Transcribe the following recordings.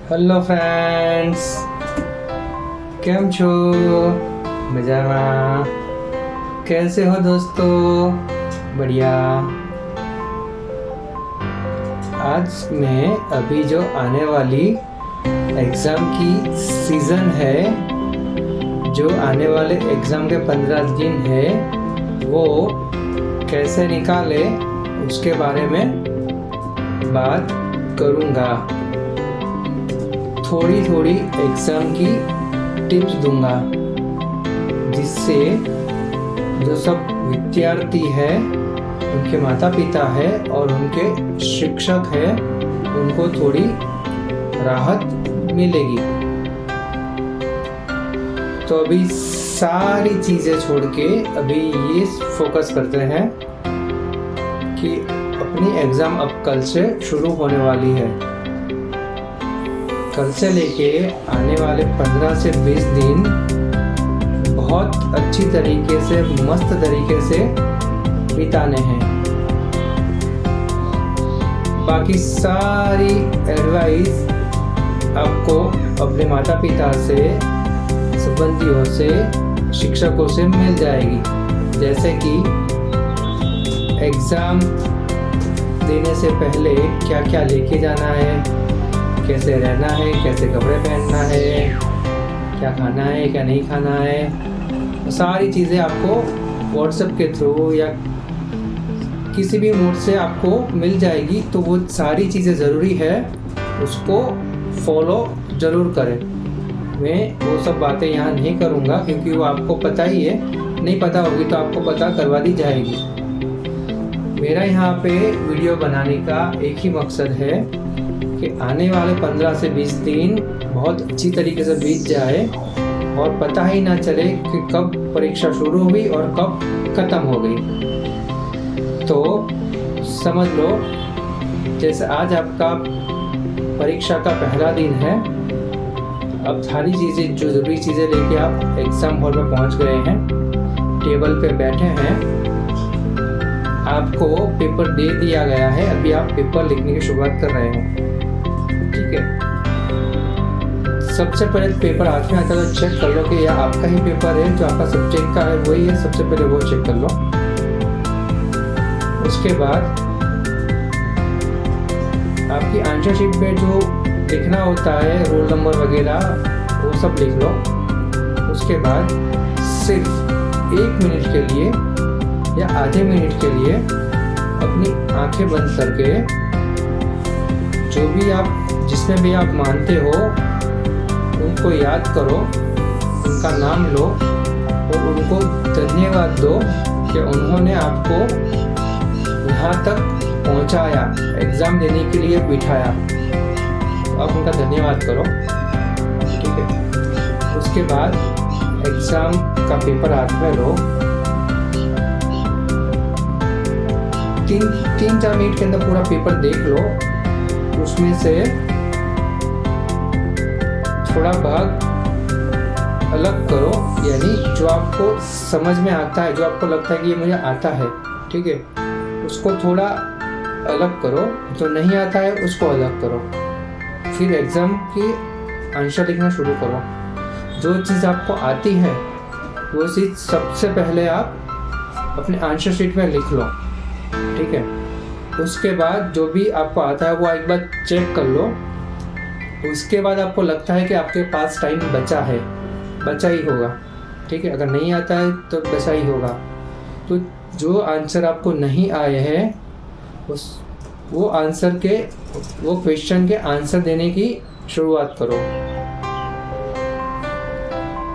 Hello friends, કેમ છો? मजाમાં? कैसे हो दोस्तों? बढ़िया। आज मैं अभी जो आने वाली एग्ज़ाम की सीज़न है, जो आने वाले एग्ज़ाम के 15 दिन है, वो कैसे निकाले उसके बारे में बात करूँगा। थोड़ी थोड़ी एग्ज़ाम की टिप्स दूंगा, जिससे जो सब विद्यार्थी है, उनके माता पिता है और उनके शिक्षक है, उनको थोड़ी राहत मिलेगी। तो अभी सारी चीज़ें छोड़ के अभी ये फोकस करते हैं कि अपनी एग्ज़ाम अब कल से शुरू होने वाली है। कल से लेके आने वाले 15 से 20 दिन बहुत अच्छी तरीके से, मस्त तरीके से बिताने हैं। बाकी सारी एडवाइस आपको अपने माता पिता से, संबंधियों से, शिक्षकों से मिल जाएगी। जैसे कि एग्ज़ाम देने से पहले क्या क्या लेके जाना है, कैसे रहना है, कैसे कपड़े पहनना है, क्या खाना है, क्या नहीं खाना है, सारी चीज़ें आपको व्हाट्सएप के थ्रू या किसी भी मोड से आपको मिल जाएगी। तो वो सारी चीज़ें ज़रूरी है, उसको फॉलो ज़रूर करें। मैं वो सब बातें यहाँ नहीं करूँगा, क्योंकि वो आपको पता ही है। नहीं पता होगी तो आपको पता करवा दी जाएगी। मेरा यहाँ पे वीडियो बनाने का एक ही मकसद है कि आने वाले 15 से 20 दिन बहुत अच्छी तरीके से बीत जाए और पता ही ना चले कि कब परीक्षा शुरू हुई और कब ख़त्म हो गई। तो समझ लो, जैसे आज आपका परीक्षा का पहला दिन है। अब सारी चीज़ें, जो ज़रूरी चीज़ें लेके आप एग्ज़ाम हॉल में पहुंच गए हैं, टेबल पे बैठे हैं, आपको पेपर दे दिया गया है। अभी आप पेपर लिखने की शुरुआत कर रहे हैं, ठीक है। सबसे पहले पेपर हाथ में आता है तो चेक कर लो कि यह आपका ही पेपर है, जो आपका सब्जेक्ट का है वही है। सबसे पहले वो चेक कर लो। उसके बाद आपकी आंसर शीट पे जो लिखना होता है, रोल नंबर वगैरह, वो सब लिख लो। उसके बाद सिर्फ 1 मिनट के लिए या आधे मिनट के लिए अपनी आंखें बंद करके, जो भी आप, जिसमें भी आप मानते हो, उनको याद करो, उनका नाम लो और उनको धन्यवाद दो कि उन्होंने आपको यहाँ तक पहुँचाया, एग्ज़ाम देने के लिए बिठाया। तो आप उनका धन्यवाद करो, ठीक है। उसके बाद एग्ज़ाम का पेपर हाथ में लो। 3-4 मिनट के अंदर पूरा पेपर देख लो। उसमें से थोड़ा भाग अलग करो, यानी जो आपको समझ में आता है, जो आपको लगता है कि ये मुझे आता है, ठीक है, उसको थोड़ा अलग करो। जो नहीं आता है उसको अलग करो। फिर एग्ज़ाम की आंसर लिखना शुरू करो। जो चीज़ आपको आती है वो चीज़ सबसे पहले आप अपने आंसर शीट में लिख लो, ठीक है। उसके बाद जो भी आपको आता है वो एक बार चेक कर लो। उसके बाद आपको लगता है कि आपके पास टाइम बचा है, बचा ही होगा, ठीक है। अगर नहीं आता है तो बचा ही होगा। तो जो आंसर आपको नहीं आए हैं, वो क्वेश्चन के आंसर देने की शुरुआत करो।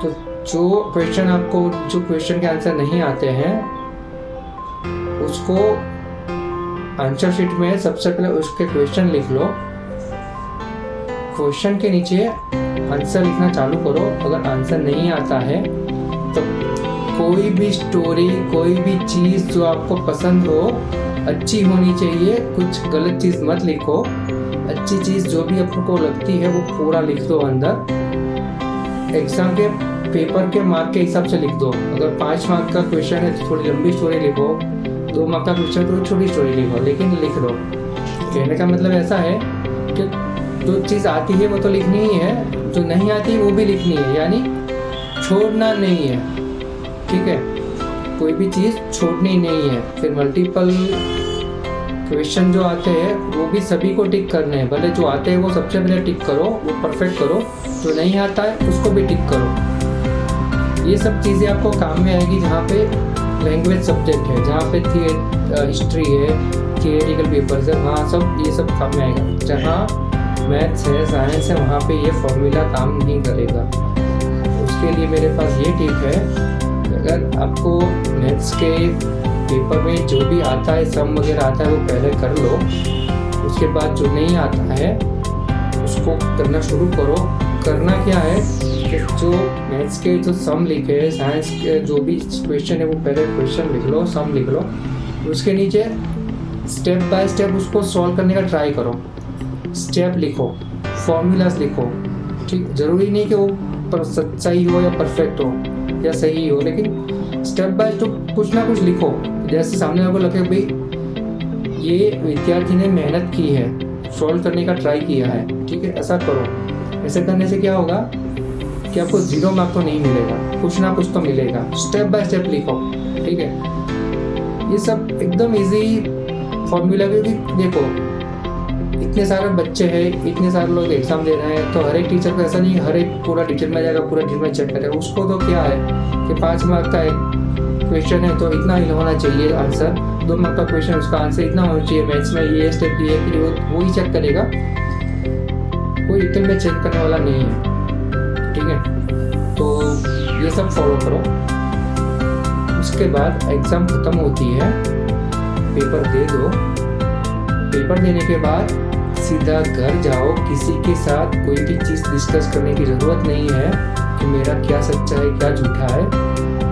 तो जो क्वेश्चन के आंसर नहीं आते हैं, उसको आंसर शीट में सबसे पहले उसके क्वेश्चन लिख लो। क्वेश्चन के नीचे आंसर लिखना चालू करो। अगर आंसर नहीं आता है तो कोई भी स्टोरी, कोई भी चीज़ जो आपको पसंद हो, अच्छी होनी चाहिए। कुछ गलत चीज़ मत लिखो। अच्छी चीज़ जो भी आपको लगती है वो पूरा लिख दो अंदर। एग्ज़ाम के पेपर के मार्क के हिसाब से लिख दो। अगर 5 मार्क का क्वेश्चन है तो थोड़ी लंबी स्टोरी लिखो। 2 मार्क का क्वेश्चन तो छोटी स्टोरी लिखो, लेकिन लिख दो। कहने का मतलब ऐसा है कि जो चीज़ आती है वो तो लिखनी ही है, जो नहीं आती वो भी लिखनी है, यानी छोड़ना नहीं है। ठीक है, कोई भी चीज़ छोड़नी नहीं है। फिर मल्टीपल क्वेश्चन जो आते हैं वो भी सभी को टिक करने हैं। भले जो आते हैं वो सबसे पहले टिक करो, वो परफेक्ट करो, जो नहीं आता है उसको भी टिक करो। ये सब चीज़ें आपको काम में आएगी जहाँ पे लैंग्वेज सब्जेक्ट है, जहाँ पे हिस्ट्री है, थियोरेटिकल पेपर्स है, वहाँ सब ये सब काम में आएगा। जहाँ मैथ्स है, साइंस है, वहाँ पे ये फॉर्मूला काम नहीं करेगा। उसके लिए मेरे पास ये टिप है, अगर आपको मैथ्स के पेपर में जो भी आता है, सम वगैरह आता है, वो पहले कर लो। उसके बाद जो नहीं आता है उसको करना शुरू करो। करना क्या है कि जो मैथ्स के जो सम लिखे हैं, साइंस के जो भी क्वेश्चन है वो पहले क्वेश्चन लिख लो, सम लिख लो, उसके नीचे स्टेप बाय स्टेप उसको सॉल्व करने का ट्राई करो। स्टेप लिखो, फॉर्मूलाज लिखो। ठीक, ज़रूरी नहीं कि वो सच्चाई हो या परफेक्ट हो या सही हो, लेकिन स्टेप बाय स्टेप कुछ ना कुछ लिखो। जैसे सामने आपको लगे भाई ये विद्यार्थी ने मेहनत की है, सॉल्व करने का ट्राई किया है। ठीक है, ऐसा करो। ऐसे करने से क्या होगा कि आपको 0 मार्क तो नहीं मिलेगा, कुछ ना कुछ तो मिलेगा। स्टेप बाय स्टेप लिखो। ठीक है, ये सब एकदम इजी फॉर्मूला, क्योंकि देखो इतने सारे बच्चे हैं, इतने सारे लोग एग्जाम दे रहे हैं, तो हर एक टीचर को ऐसा नहीं हर एक पूरा डिटेल में जाएगा, पूरा डिटेल में चेक करेगा। उसको तो क्या है कि 5 मार्क का एक क्वेश्चन है तो इतना ही होना चाहिए आंसर, 2 मार्क का क्वेश्चन उसका आंसर इतना होना चाहिए, मैथ्स में ये स्टेप ये है कि वो ही चेक करेगा, कोई डिटेल में चेक करने वाला नहीं है। ठीक है, तो ये सब फॉलो करो। उसके बाद एग्ज़ाम ख़त्म होती है, पेपर दे दो। पेपर देने के बाद सीधा घर जाओ। किसी के साथ कोई भी चीज़ डिस्कस करने की ज़रूरत नहीं है कि मेरा क्या सच्चा है क्या झूठा है,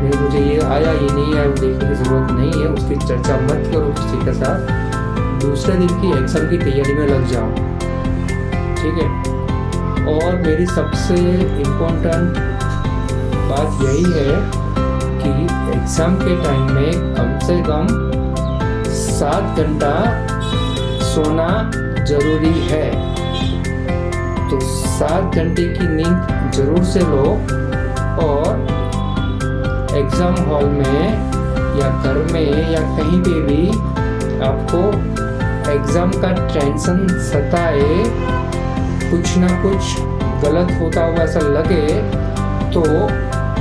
मुझे ये आया ये नहीं आया, वो देखने की ज़रूरत नहीं है। उसकी चर्चा मत करो किसी के साथ। दूसरे दिन की एग्ज़ाम की तैयारी में लग जाओ। ठीक है, और मेरी सबसे इम्पोर्टेंट बात यही है कि एग्ज़ाम के टाइम में कम से कम 7 घंटा सोना जरूरी है। तो 7 घंटे की नींद जरूर से लो, और एग्ज़ाम हॉल में या घर में या कहीं पे भी आपको एग्ज़ाम का टेंशन सताए, कुछ ना कुछ गलत होता हुआ ऐसा लगे, तो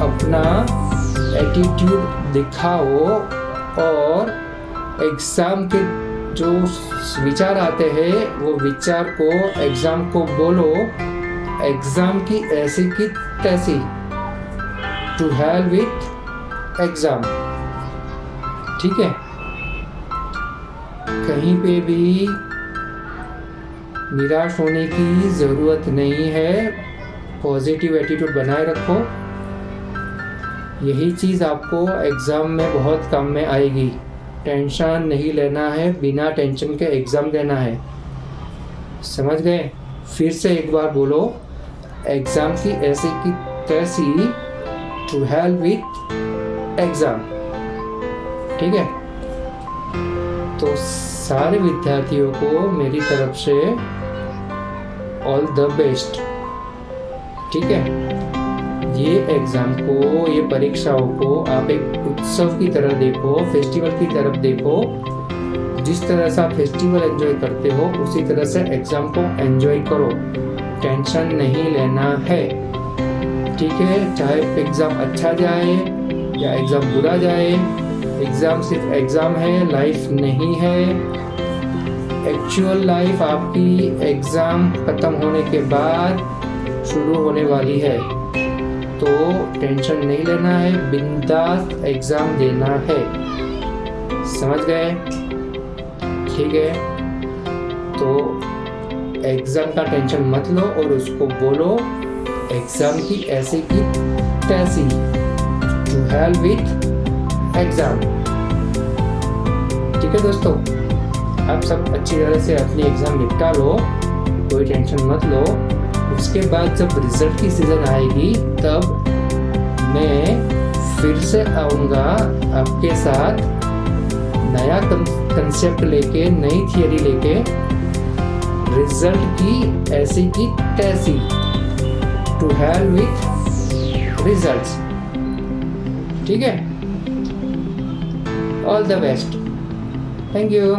अपना एटीट्यूड दिखाओ और एग्ज़ाम के जो विचार आते हैं वो विचार को एग्ज़ाम को बोलो, एग्ज़ाम की ऐसी की तैसी, टू हेल विथ एग्ज़ाम। ठीक है, कहीं पे भी निराश होने की ज़रूरत नहीं है। पॉजिटिव एटीट्यूड बनाए रखो। यही चीज़ आपको एग्ज़ाम में बहुत काम में आएगी। टेंशन नहीं लेना है, बिना टेंशन के एग्ज़ाम देना है। समझ गए? फिर से एक बार बोलो, एग्ज़ाम की ऐसी की तैसी, टू हेल विथ एग्ज़ाम। ठीक है, तो सारे विद्यार्थियों को मेरी तरफ से ऑल द बेस्ट। ठीक है, ये एग्ज़ाम को, ये परीक्षाओं को आप एक उत्सव की तरह देखो, फेस्टिवल की तरफ देखो। जिस तरह से आप फेस्टिवल एंजॉय करते हो उसी तरह से एग्ज़ाम को एंजॉय करो। टेंशन नहीं लेना है। ठीक है, चाहे एग्ज़ाम अच्छा जाए या एग्ज़ाम बुरा जाए, एग्ज़ाम सिर्फ एग्ज़ाम है, लाइफ नहीं है। एक्चुअल लाइफ आपकी एग्ज़ाम ख़त्म होने के बाद शुरू होने वाली है। तो टेंशन नहीं लेना है, बिंदास एग्ज़ाम देना है। समझ गए? ठीक है, तो एग्ज़ाम का टेंशन मत लो और उसको बोलो, एग्ज़ाम की ऐसे की तैसी, टू हेल विथ एग्ज़ाम। ठीक है दोस्तों, आप सब अच्छी तरह से अपनी एग्ज़ाम निपटा लो, कोई टेंशन मत लो। उसके बाद जब रिज़ल्ट की सीज़न आएगी तब मैं फिर से आऊँगा आपके साथ नया कंसेप्ट लेके, नई थियरी लेके। रिजल्ट की ऐसी की तैसी, टू हेल विथ रिजल्ट्स। ठीक है, all the best, thank you.